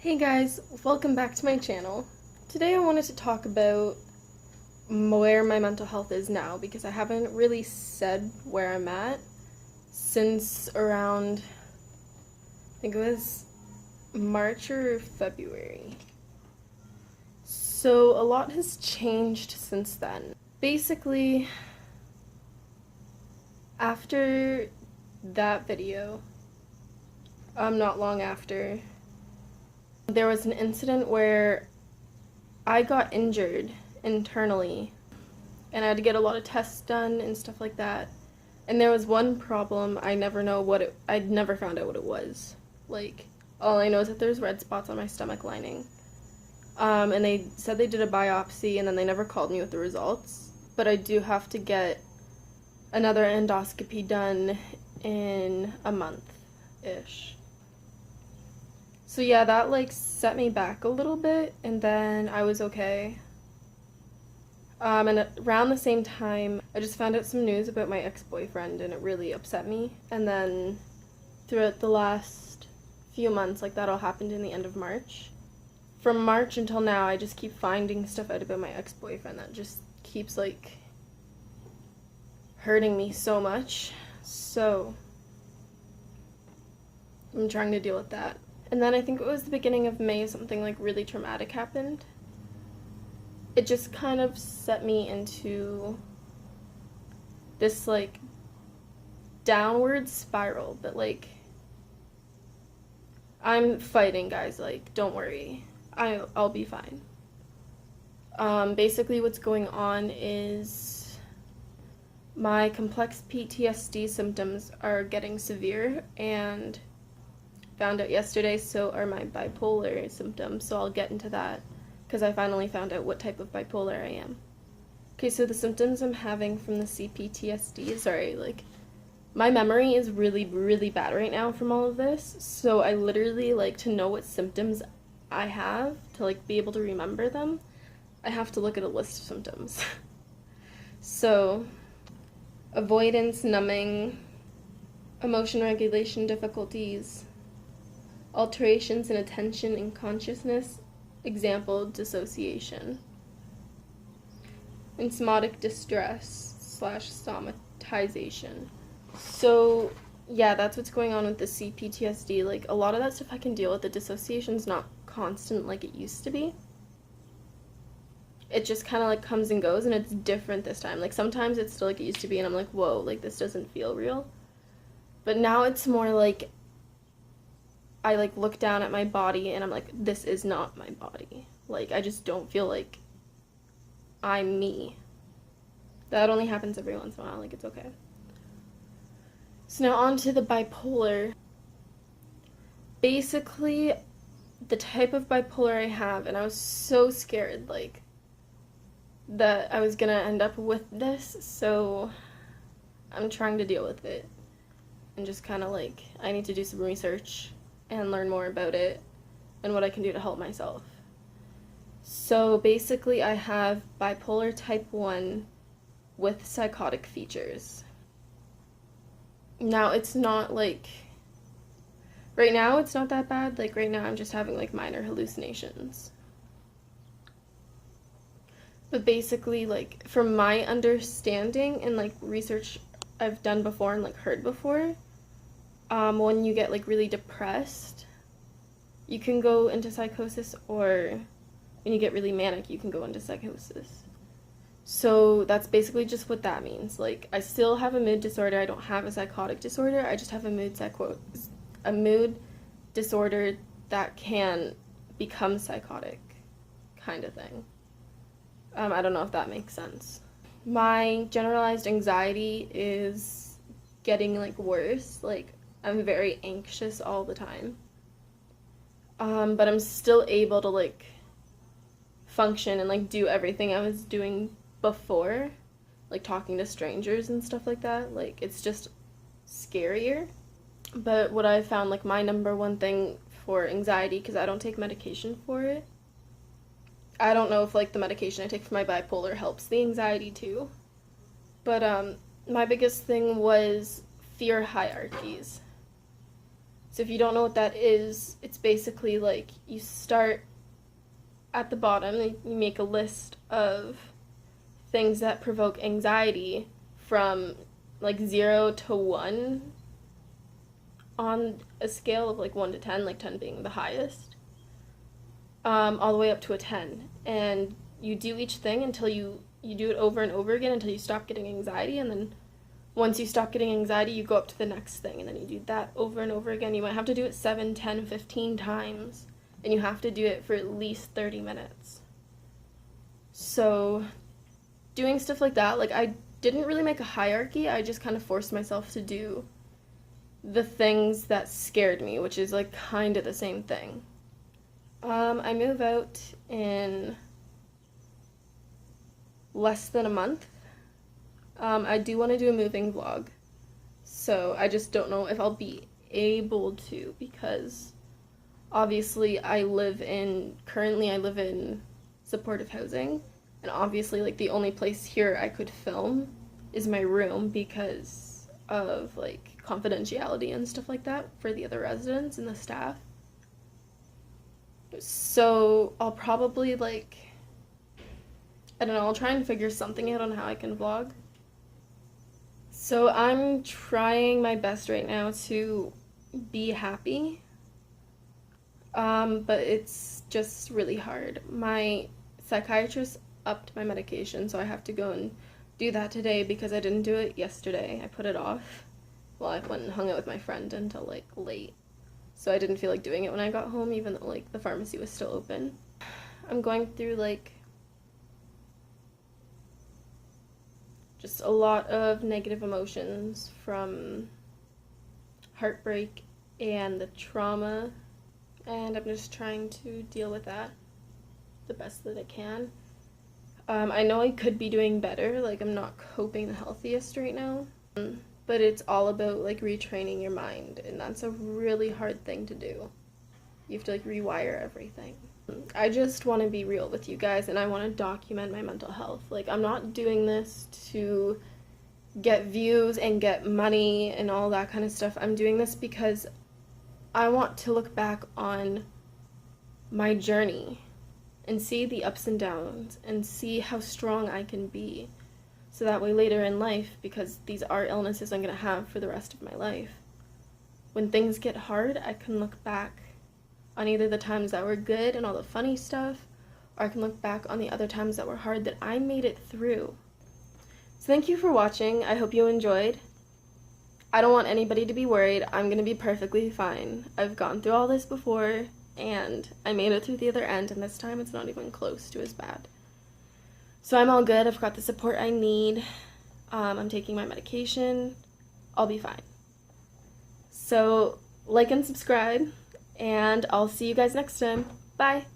Hey guys, welcome back to my channel. Today I wanted to talk about where my mental health is now because I haven't really said where I'm at since around, I think it was March or February. So a lot has changed since then. Basically, after that video, not long after, there was an incident where I got injured internally and I had to get a lot of tests done and stuff like that. And there was one problem I never I'd never found out what it was. Like, all I know is that there's red spots on my stomach lining. And they said they did a biopsy and then they never called me with the results. But I do have to get another endoscopy done in a month-ish. So yeah, that like set me back a little bit, and then I was okay. And around the same time, I just found out some news about my ex-boyfriend, and it really upset me. And then throughout the last few months, like that all happened in the end of March. From March until now, I just keep finding stuff out about my ex-boyfriend that just keeps like hurting me so much. So I'm trying to deal with that. And then I think it was the beginning of May, something like really traumatic happened. It just kind of set me into this like downward spiral, but like I'm fighting, guys, like don't worry. I'll be fine. Basically what's going on is my complex PTSD symptoms are getting severe, and found out yesterday, so are my bipolar symptoms, so I'll get into that because I finally found out what type of bipolar I am. Okay, so the symptoms I'm having from the CPTSD, sorry, like, my memory is really, really bad right now from all of this, so I literally, like, to know what symptoms I have, to, like, be able to remember them, I have to look at a list of symptoms. So, avoidance, numbing, emotion regulation difficulties, alterations in attention and consciousness, example, dissociation, and somatic distress / somatization. So, yeah, that's what's going on with the CPTSD. Like, a lot of that stuff I can deal with. The dissociation's not constant like it used to be. It just kind of, like, comes and goes, and it's different this time. Like, sometimes it's still like it used to be, and I'm like, whoa, like, this doesn't feel real. But now it's more like I like look down at my body and I'm like, this is not my body. Like, I just don't feel like I'm me. That only happens every once in a while, like, it's okay. So now on to the bipolar. Basically, the type of bipolar I have, and I was so scared, like, that I was gonna end up with this, so I'm trying to deal with it. And just kind of like, I need to do some research and learn more about it and what I can do to help myself. So basically I have bipolar type 1 with psychotic features. Now it's not like, right now it's not that bad, like right now I'm just having like minor hallucinations. But basically, like, from my understanding and like research I've done before and like heard before, when you get like really depressed, you can go into psychosis, or when you get really manic, you can go into psychosis. So that's basically just what that means. Like, I still have a mood disorder. I don't have a psychotic disorder. I just have a mood disorder that can become psychotic, kind of thing. I don't know if that makes sense. My generalized anxiety is getting like worse. Like, I'm very anxious all the time. But I'm still able to like function and like do everything I was doing before, like talking to strangers and stuff like that. Like, it's just scarier. But what I found, like, my number one thing for anxiety, because I don't take medication for it, I don't know if like the medication I take for my bipolar helps the anxiety too, but my biggest thing was fear hierarchies. So if you don't know what that is, it's basically like you start at the bottom and you make a list of things that provoke anxiety from like 0 to 1 on a scale of like 1 to 10, like 10 being the highest, all the way up to a 10. And you do each thing until you do it over and over again until you stop getting anxiety, and then once you stop getting anxiety, you go up to the next thing, and then you do that over and over again. You might have to do it 7, 10, 15 times, and you have to do it for at least 30 minutes. So doing stuff like that, like I didn't really make a hierarchy, I just kind of forced myself to do the things that scared me, which is like kind of the same thing. I move out in less than a month. I do want to do a moving vlog, so I just don't know if I'll be able to, because obviously currently I live in supportive housing, and obviously like the only place here I could film is my room because of like confidentiality and stuff like that for the other residents and the staff. So I'll probably like, I don't know, I'll try and figure something out on how I can vlog. So I'm trying my best right now to be happy, but it's just really hard. My psychiatrist upped my medication, so I have to go and do that today because I didn't do it yesterday. I put it off. Well, I went and hung out with my friend until like late, so I didn't feel like doing it when I got home, even though like the pharmacy was still open. I'm going through like just a lot of negative emotions from heartbreak and the trauma, and I'm just trying to deal with that the best that I can. I know I could be doing better, like I'm not coping the healthiest right now, but it's all about like retraining your mind, and that's a really hard thing to do. You have to like rewire everything. I just want to be real with you guys, and I want to document my mental health. Like, I'm not doing this to get views and get money and all that kind of stuff. I'm doing this because I want to look back on my journey and see the ups and downs and see how strong I can be. So that way later in life, because these are illnesses I'm going to have for the rest of my life, when things get hard, I can look back on either the times that were good and all the funny stuff, or I can look back on the other times that were hard that I made it through. So thank you for watching. I hope you enjoyed. I don't want anybody to be worried. I'm going to be perfectly fine. I've gone through all this before, and I made it through the other end, and this time it's not even close to as bad. So I'm all good. I've got the support I need. I'm taking my medication. I'll be fine. So like and subscribe, and I'll see you guys next time. Bye!